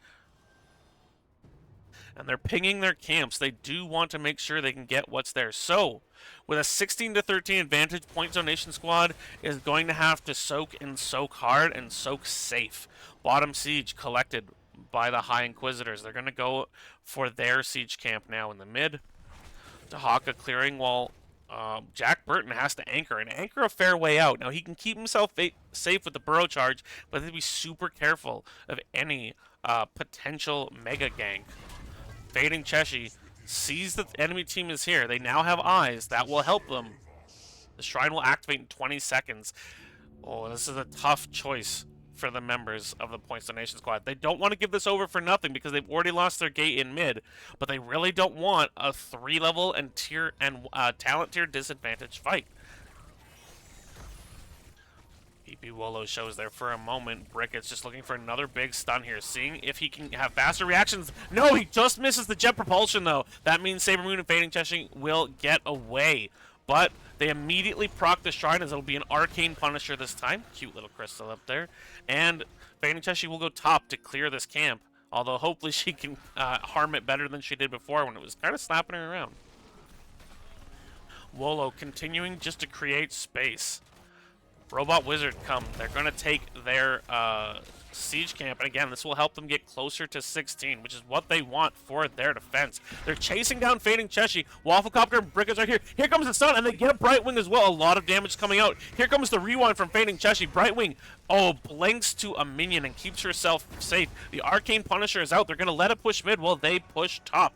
And they're pinging their camps. They do want to make sure they can get what's there. So, with a 16-13 advantage, Point Donation Squad is going to have to soak and soak hard and soak safe. Bottom siege collected by the High Inquisitors. They're going to go for their siege camp now in the mid. Dahaka clearing while Jack Burton has to anchor, and anchor a fair way out. Now, he can keep himself safe with the burrow charge, but he has to be super careful of any potential mega gank. Fading Cheshi sees that the enemy team is here. They now have eyes. That will help them. The Shrine will activate in 20 seconds. Oh, this is a tough choice for the members of the Points Donation Squad. They don't want to give this over for nothing because they've already lost their gate in mid, but they really don't want a 3-level and tier and talent tier disadvantage fight. PP Wolo shows there for a moment. Brickett's just looking for another big stun here, seeing if he can have faster reactions. No, he just misses the jet propulsion, though. That means Saber Moon and Fading Cheshi will get away. But they immediately proc the Shrine as it'll be an Arcane Punisher this time. Cute little crystal up there. And Fading Cheshi will go top to clear this camp. Although hopefully she can harm it better than she did before when it was kind of slapping her around. Wolo continuing just to create space. Robot Wizard come. They're going to take their siege camp. And again, this will help them get closer to 16, which is what they want for their defense. They're chasing down Fading Cheshi. Wafflecopter and Brickets are here. Here comes the stun, and they get a Brightwing as well. A lot of damage coming out. Here comes the rewind from Fading Cheshi. Brightwing, oh, blinks to a minion and keeps herself safe. The Arcane Punisher is out. They're going to let it push mid while they push top.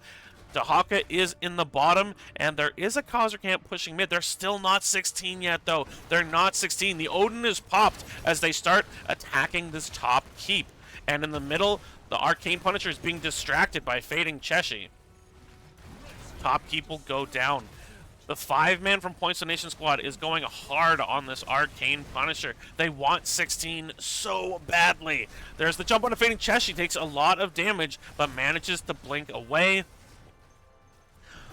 Dahaka is in the bottom, and there is a Causer camp pushing mid. They're still not 16 yet, though. They're not 16. The Odin is popped as they start attacking this top keep. And in the middle, the Arcane Punisher is being distracted by Fading Cheshi. Top keep will go down. The 5-man from Points Donation Squad is going hard on this Arcane Punisher. They want 16 so badly. There's the jump on a Fading Cheshi. Takes a lot of damage, but manages to blink away.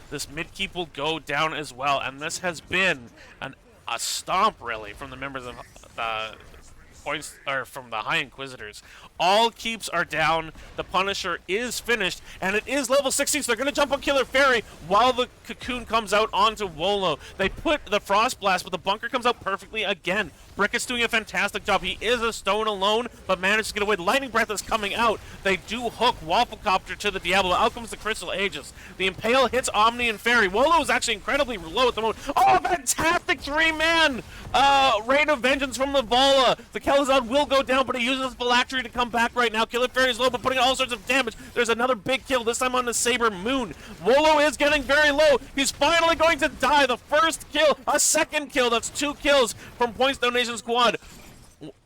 This mid-keep will go down as well, and this has been a stomp, really, from the members of the points, or from the High Inquisitors. All keeps are down. The Punisher is finished, and it is level 16, so they're going to jump on Killer Fairy while the Cocoon comes out onto Wolo. They put the Frost Blast, but the Bunker comes out perfectly again. Brickett's doing a fantastic job. He is a stone alone, but manages to get away. The Lightning Breath is coming out. They do hook Wafflecopter to the Diablo. Out comes the Crystal Aegis. The Impale hits Omni and Fairy. Wolo is actually incredibly low at the moment. Oh, fantastic 3-man! Rain of Vengeance from the Vala. The Kel'Thuzad will go down, but he uses Phylactery to come back right now. Killer Fairy's low, but putting all sorts of damage. There's another big kill, this time on the Saber Moon. Wolo is getting very low. He's finally going to die. The first kill, a second kill. That's 2 kills from Points Donation Squad.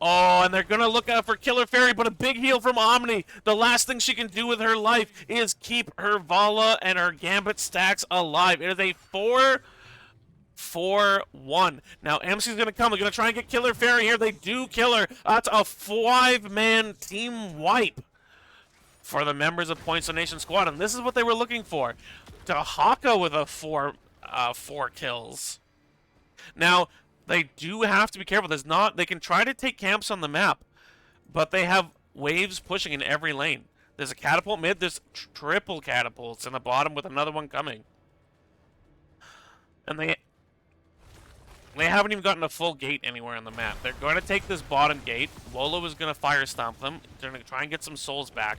Oh, and they're going to look out for Killer Fairy, but a big heal from Omni. The last thing she can do with her life is keep her Vala and her Gambit stacks alive. It is a 4-1. Now, MC's going to come. They're going to try and get Killer Fairy here. They do kill her. That's a 5-man team wipe for the members of Points Donation Squad, and this is what they were looking for. Dahaka with a 4 kills. Now, they do have to be careful. They can try to take camps on the map, but they have waves pushing in every lane. There's a catapult mid. There's triple catapults in the bottom with another one coming. And They haven't even gotten a full gate anywhere on the map. They're going to take this bottom gate. Wolo is going to fire stomp them. They're going to try and get some souls back.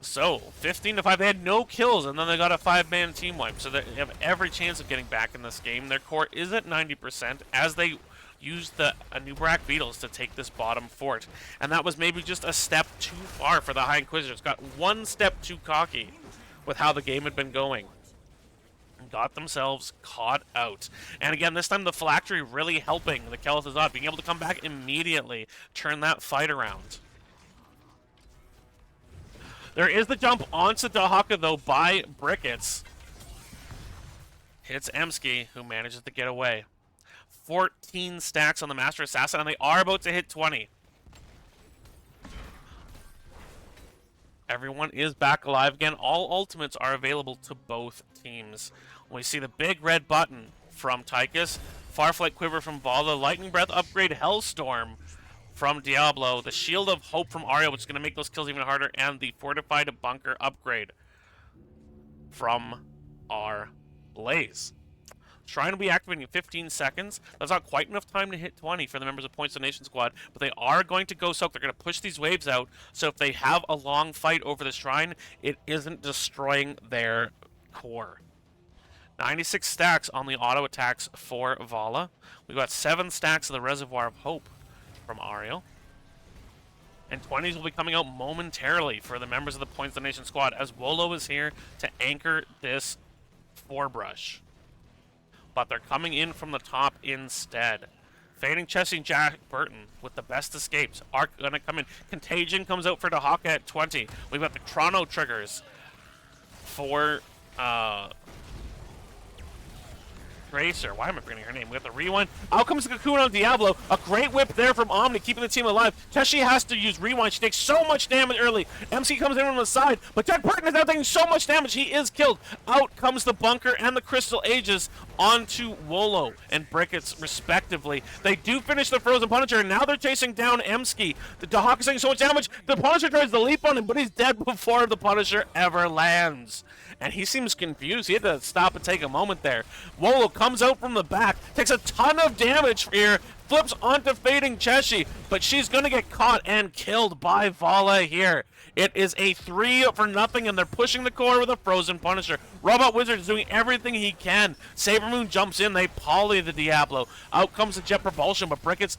So, 15 to 5. They had no kills, and then they got a 5-man team wipe. So they have every chance of getting back in this game. Their core is at 90% as they use the Anub'arak Beetles to take this bottom fort. And that was maybe just a step too far for the High Inquisitors. Got one step too cocky with how the game had been going. Got themselves caught out. And again, this time the phylactery really helping the Kel'Thuzad, being able to come back immediately, turn that fight around. There is the jump onto Dahaka, though, by Brickets. Hits Emsky, who manages to get away. 14 stacks on the Master Assassin, and they are about to hit 20. Everyone is back alive again. All ultimates are available to both teams. We see the big red button from Tychus, Farflight Quiver from Vala, Lightning Breath upgrade Hellstorm from Diablo, the Shield of Hope from Arya, which is going to make those kills even harder, and the Fortified Bunker upgrade from our Blaze. Shrine will be activating in 15 seconds. That's not quite enough time to hit 20 for the members of Points Donation Squad, but they are going to go soak. They're going to push these waves out, so if they have a long fight over the Shrine, it isn't destroying their core. 96 stacks on the auto attacks for Vala. We got 7 stacks of the Reservoir of Hope from Ariel. And 20s will be coming out momentarily for the members of the Points Donation Squad as Wolo is here to anchor this 4-brush. But they're coming in from the top instead. Fading Chessie Jack Burton with the best escapes are going to come in. Contagion comes out for Dahaka at 20. We've got the Chrono triggers for Tracer. Why am I forgetting her name? We got the rewind. Out comes the Cocoon on Diablo. A great whip there from Omni, keeping the team alive. Teshi has to use rewind. She takes so much damage early. MC comes in from the side, but Jack Burton is now taking so much damage. He is killed. Out comes the bunker and the Crystal Aegis onto Wolo and Brickets, respectively. They do finish the Frozen Punisher, and now they're chasing down Emsky. The Dahak is taking so much damage. The Punisher tries to leap on him, but he's dead before the Punisher ever lands. And he seems confused. He had to stop and take a moment there. Wolo comes out from the back, takes a ton of damage here, flips onto Fading Chessie, but she's going to get caught and killed by Vala here. It is a 3-0, and they're pushing the core with a Frozen Punisher. Robot Wizard is doing everything he can. Saber Moon jumps in. They poly the Diablo. Out comes the Jet Propulsion, but Brickets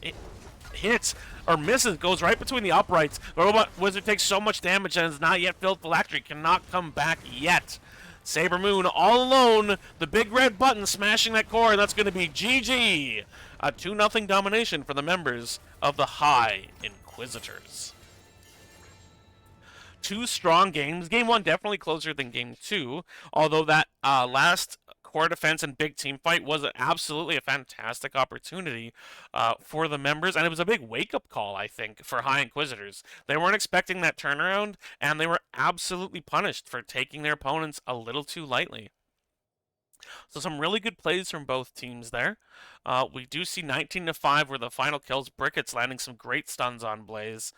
hits or misses, goes right between the uprights. The Robot Wizard takes so much damage and is not yet filled. Phylactery cannot come back yet. Saber Moon all alone, the big red button smashing that core, and that's going to be GG. A 2-0 domination for the members of the High Inquisitors. 2 strong games. Game 1 definitely closer than Game 2, although that last core defense and big team fight was absolutely a fantastic opportunity for the members, and it was a big wake-up call, I think, for High Inquisitors. They weren't expecting that turnaround, and they were absolutely punished for taking their opponents a little too lightly. So some really good plays from both teams there. We do see 19 to 5 were the final kills. Brickets landing some great stuns on Blaze.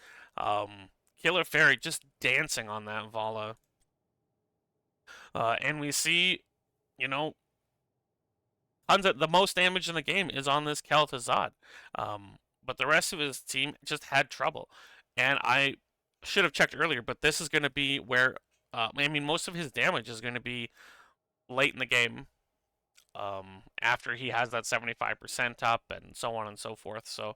Killer Fairy just dancing on that Vala. And we see, you know, tons of the most damage in the game is on this Kel'Thuzad. But the rest of his team just had trouble. And I should have checked earlier, but this is going to be where, I mean, most of his damage is going to be late in the game. After he has that 75% up and so on and so forth. So,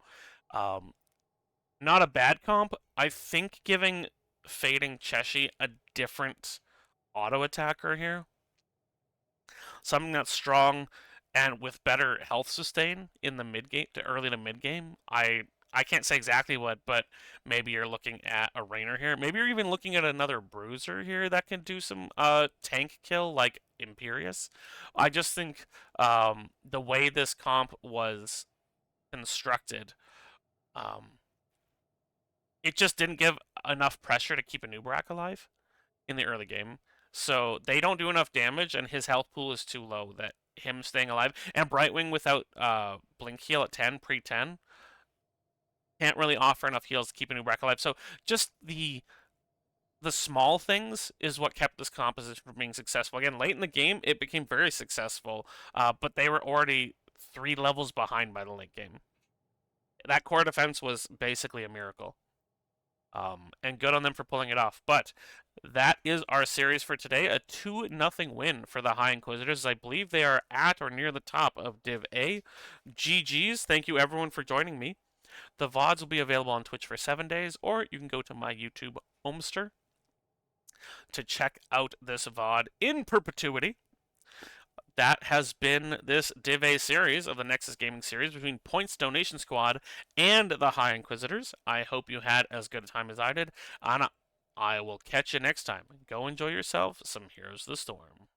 not a bad comp. I think giving Fading Chessie a different auto attacker here, something that's strong and with better health sustain in the mid game to early to mid game. I can't say exactly what, but maybe you're looking at a Rainer here. Maybe you're even looking at another Bruiser here that can do some tank kill like Imperius. I just think the way this comp was constructed, it just didn't give enough pressure to keep Anub'arak alive in the early game. So they don't do enough damage, and his health pool is too low that him staying alive. And Brightwing without Blink Heal at 10, pre-10, can't really offer enough heals to keep Anub'arak alive. So just the the small things is what kept this composition from being successful. Again, late in the game, it became very successful, but they were already 3 levels behind by the late game. That core defense was basically a miracle. And good on them for pulling it off. But that is our series for today. A 2-0 win for the High Inquisitors. I believe they are at or near the top of Div A. GG's. Thank you everyone for joining me. The VODs will be available on Twitch for 7 days, or you can go to my YouTube Homester to check out this VOD in perpetuity. That has been this Div A series of the Nexus Gaming series between Points Donation Squad and the High Inquisitors. I hope you had as good a time as I did, and I will catch you next time. Go enjoy yourself some Heroes of the Storm.